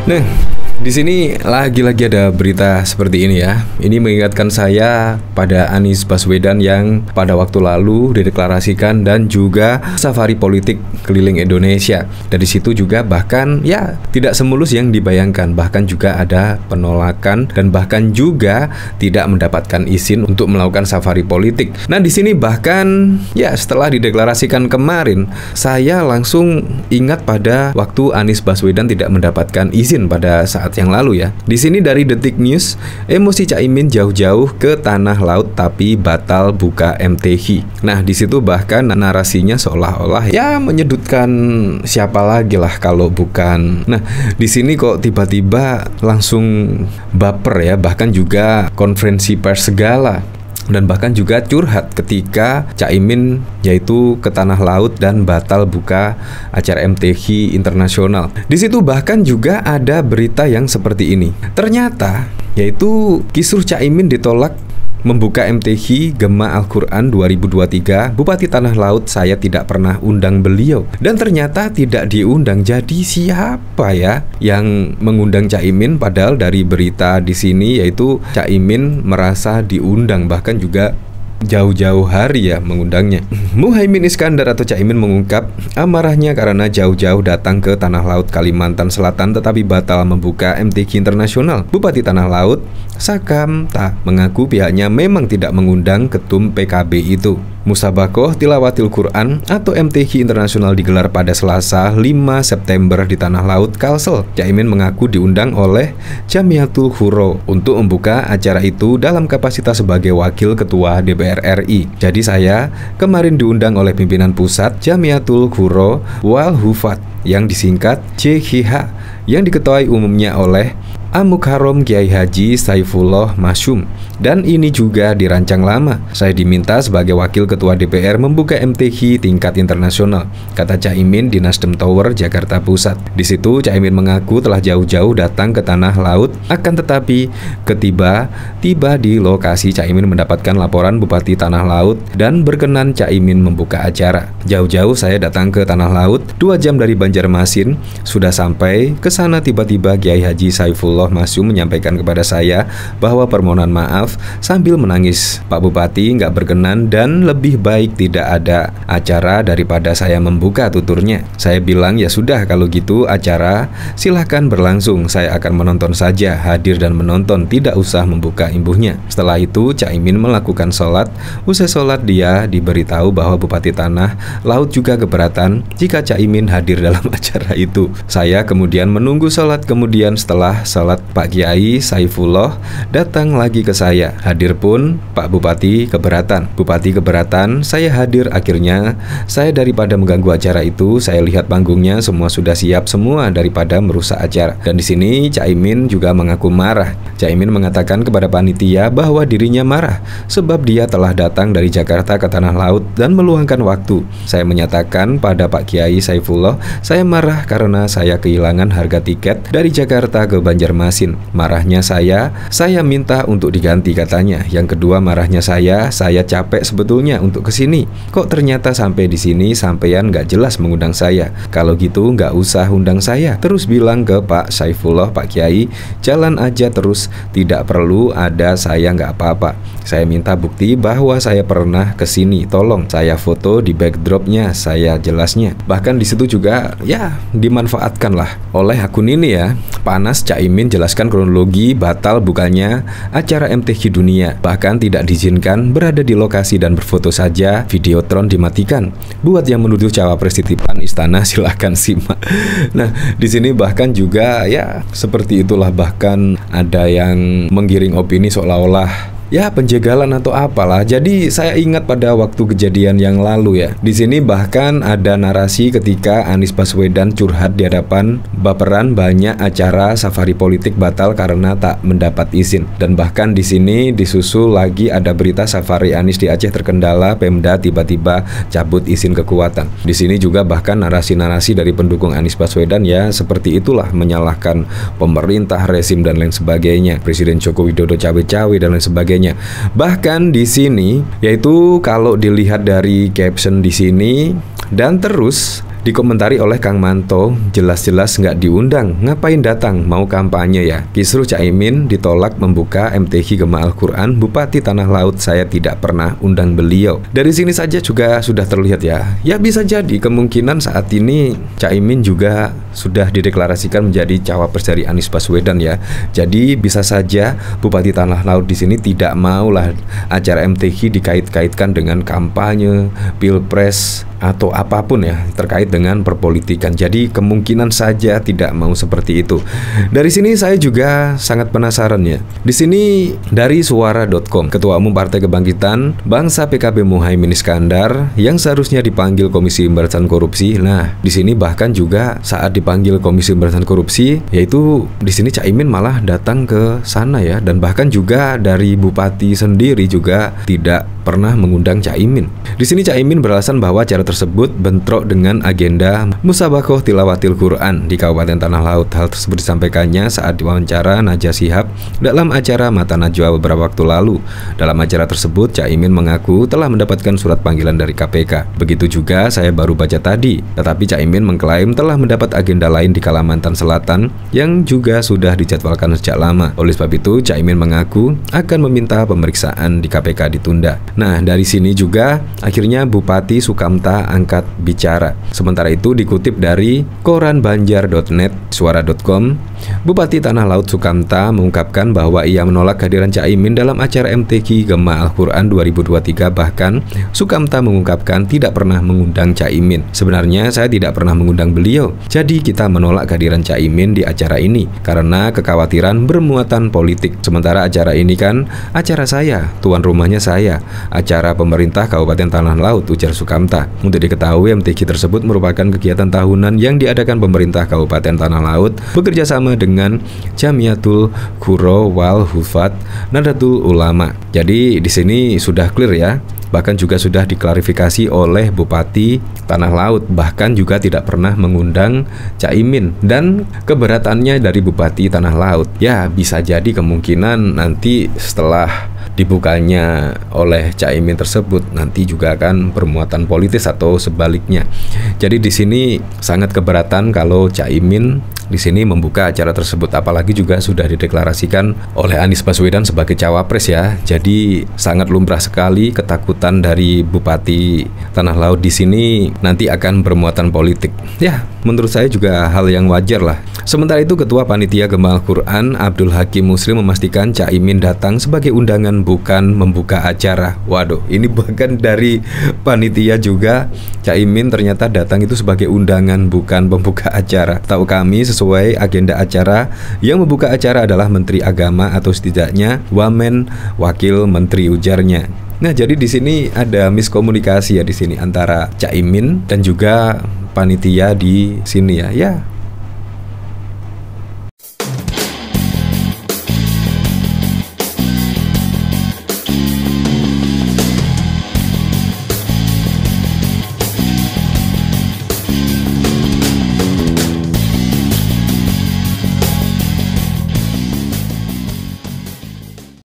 Nah, di sini lagi-lagi ada berita seperti ini ya. Ini mengingatkan saya pada Anies Baswedan yang pada waktu lalu dideklarasikan dan juga safari politik keliling Indonesia. Dari situ juga bahkan ya tidak semulus yang dibayangkan, bahkan juga ada penolakan dan bahkan juga tidak mendapatkan izin untuk melakukan safari politik. Nah, di sini bahkan ya setelah dideklarasikan kemarin, saya langsung ingat pada waktu Anies Baswedan tidak mendapatkan izin pada saat yang lalu ya. Di sini dari Detik News, emosi Caimin jauh-jauh ke tanah laut tapi batal buka MTQ. Nah, di situ bahkan narasinya seolah-olah ya menyudutkan siapa lagi lah kalau bukan. Nah, di sini kok tiba-tiba langsung baper ya, bahkan juga konferensi pers segala. Dan bahkan juga curhat ketika Caimin yaitu ke tanah laut dan batal buka acara MTQ internasional. Di situ bahkan juga ada berita yang seperti ini. Ternyata yaitu kisruh Caimin ditolak membuka MTQ Gema Al-Quran 2023. Bupati Tanah Laut saya tidak pernah undang beliau. Dan ternyata tidak diundang. Jadi siapa ya yang mengundang Caimin? Padahal dari berita di sini yaitu Caimin merasa diundang, bahkan juga jauh-jauh hari ya mengundangnya. Muhaimin Iskandar atau Caimin mengungkap amarahnya karena jauh-jauh datang ke Tanah Laut Kalimantan Selatan tetapi batal membuka MTQ internasional. Bupati Tanah Laut Sakam Tak mengaku pihaknya memang tidak mengundang ketum PKB itu. Musabakoh Tilawatil Quran atau MTQ internasional digelar pada Selasa 5 September di Tanah Laut Kalsel. Caimin mengaku diundang oleh Jamiatul Huro untuk membuka acara itu dalam kapasitas sebagai wakil ketua DPR RI. Jadi saya kemarin diundang oleh pimpinan pusat Jamiatul Huro wal Hufat yang disingkat JHH yang diketuai umumnya oleh Amukharom Kiai Haji Saifullah Masyum. Dan ini juga dirancang lama. Saya diminta sebagai wakil ketua DPR membuka MTQ tingkat internasional, kata Caimin di Nasdem Tower, Jakarta Pusat. Di situ Caimin mengaku telah jauh-jauh datang ke Tanah Laut, akan tetapi tiba di lokasi Caimin mendapatkan laporan Bupati Tanah Laut dan berkenan Caimin membuka acara. Jauh-jauh saya datang ke Tanah Laut, 2 jam dari Banjarmasin. Sudah sampai ke sana tiba-tiba Kiai Haji Saifullah Masyum menyampaikan kepada saya bahwa permohonan maaf sambil menangis. Pak Bupati nggak berkenan dan lebih baik tidak ada acara daripada saya membuka, tuturnya. Saya bilang ya sudah kalau gitu acara silahkan berlangsung, saya akan menonton saja, hadir dan menonton, tidak usah membuka, imbuhnya. Setelah itu Caimin melakukan sholat. Usai sholat dia diberitahu bahwa Bupati Tanah Laut juga keberatan jika Caimin hadir dalam acara itu. Saya kemudian menunggu sholat, kemudian setelah sholat Pak Kiai Saifullah datang lagi ke saya. Hadir pun Pak Bupati keberatan. Bupati keberatan, saya hadir. Akhirnya saya daripada mengganggu acara itu, saya lihat panggungnya semua sudah siap semua daripada merusak acara. Dan di sini Caimin juga mengaku marah. Caimin mengatakan kepada panitia bahwa dirinya marah sebab dia telah datang dari Jakarta ke Tanah Laut dan meluangkan waktu. Saya menyatakan pada Pak Kiai Saifullah, saya marah karena saya kehilangan harga tiket dari Jakarta ke Banjarmasin. Marahnya saya minta untuk diganti, katanya. Yang kedua marahnya saya capek sebetulnya untuk kesini. Kok ternyata sampai di sini sampean nggak jelas mengundang saya. Kalau gitu nggak usah undang saya. Terus bilang ke Pak Saifullah, Pak Kiai, jalan aja terus, tidak perlu ada saya nggak apa-apa. Saya minta bukti bahwa saya pernah kesini. Tolong saya foto di backdropnya, saya jelasnya. Bahkan di situ juga ya dimanfaatkan lah oleh akun ini ya. Panas Caimin jelaskan kronologi batal bukanya acara MTQ dunia. Bahkan tidak diizinkan berada di lokasi dan berfoto saja, Videotron dimatikan. Buat yang menuduh cawapres titipan istana silahkan simak. Nah, di sini bahkan juga ya seperti itulah, bahkan ada yang menggiring opini seolah-olah ya penjagalan atau apalah. Jadi saya ingat pada waktu kejadian yang lalu ya. Di sini bahkan ada narasi ketika Anies Baswedan curhat di hadapan baperan banyak acara safari politik batal karena tak mendapat izin. Dan bahkan di sini disusul lagi ada berita safari Anies di Aceh terkendala, Pemda tiba-tiba cabut izin kekuatan. Di sini juga bahkan narasi-narasi dari pendukung Anies Baswedan ya seperti itulah, menyalahkan pemerintah, rezim dan lain sebagainya. Presiden Joko Widodo cawe-cawe dan lain sebagainya. Bahkan di sini yaitu kalau dilihat dari caption di sini dan terus dikomentari oleh Kang Manto, jelas-jelas nggak diundang, ngapain datang, mau kampanye ya. Kisruh Caimin ditolak membuka MTQ Gema Al-Quran, Bupati Tanah Laut saya tidak pernah undang beliau. Dari sini saja juga sudah terlihat ya. Ya bisa jadi kemungkinan saat ini Caimin juga sudah dideklarasikan menjadi cawapres dari Anies Baswedan ya. Jadi bisa saja Bupati Tanah Laut di sini tidak maulah acara MTQ dikait-kaitkan dengan kampanye, pilpres atau apapun ya terkait dengan perpolitikan. Jadi kemungkinan saja tidak mau seperti itu. Dari sini saya juga sangat penasaran ya. Di sini dari suara.com, Ketua Umum Partai Kebangkitan Bangsa PKB Muhaimin Iskandar yang seharusnya dipanggil Komisi Pemberantasan Korupsi. Nah, di sini bahkan juga saat dipanggil Komisi Pemberantasan Korupsi, yaitu di sini Caimin malah datang ke sana ya, dan bahkan juga dari Bupati sendiri juga tidak pernah mengundang Caimin. Di sini Caimin beralasan bahwa acara tersebut bentrok dengan agenda Musabakoh Tilawatil Quran di Kabupaten Tanah Laut. Hal tersebut disampaikannya saat diwawancara Najwa Shihab dalam acara Mata Najwa beberapa waktu lalu. Dalam acara tersebut, Caimin mengaku telah mendapatkan surat panggilan dari KPK. Begitu juga saya baru baca tadi. Tetapi Caimin mengklaim telah mendapat agenda lain di Kalimantan Selatan yang juga sudah dijadwalkan sejak lama. Oleh sebab itu, Caimin mengaku akan meminta pemeriksaan di KPK ditunda. Nah, dari sini juga akhirnya Bupati Sukamta angkat bicara. Sementara itu dikutip dari koranbanjar.net, suara.com, Bupati Tanah Laut Sukamta mengungkapkan bahwa ia menolak kehadiran Caimin dalam acara MTQ Gema Al-Quran 2023. Bahkan Sukamta mengungkapkan tidak pernah mengundang Caimin. Sebenarnya saya tidak pernah mengundang beliau. Jadi kita menolak kehadiran Caimin di acara ini karena kekhawatiran bermuatan politik. Sementara acara ini kan acara saya, tuan rumahnya saya, acara pemerintah Kabupaten Tanah Laut, ujar Sukamta. Untuk diketahui, MTQ tersebut merupakan kegiatan tahunan yang diadakan pemerintah Kabupaten Tanah Laut bekerja sama dengan Jamiatul Qurra wal Hufat Nahdlatul Ulama. Jadi di sini sudah clear ya. Bahkan juga sudah diklarifikasi oleh Bupati Tanah Laut, bahkan juga tidak pernah mengundang Caimin. Dan keberatannya dari Bupati Tanah Laut, ya bisa jadi kemungkinan nanti setelah dibukanya oleh Caimin tersebut nanti juga akan bermuatan politis atau sebaliknya. Jadi di sini sangat keberatan kalau Caimin di sini membuka acara tersebut, apalagi juga sudah dideklarasikan oleh Anies Baswedan sebagai cawapres ya. Jadi sangat lumrah sekali ketakutan dari Bupati Tanah Laut di sini nanti akan bermuatan politik. Ya, menurut saya juga hal yang wajar lah. Sementara itu Ketua Panitia Gema Al-Quran Abdul Hakim Muslim memastikan Caimin datang sebagai undangan bukan membuka acara. Waduh, ini bahkan dari panitia juga Caimin ternyata datang itu sebagai undangan bukan pembuka acara. Tahu kami sesuai agenda acara yang membuka acara adalah Menteri Agama atau setidaknya Wamen Wakil Menteri, ujarnya. Nah, jadi di sini ada miskomunikasi ya di sini antara Caimin dan juga panitia di sini ya. Ya,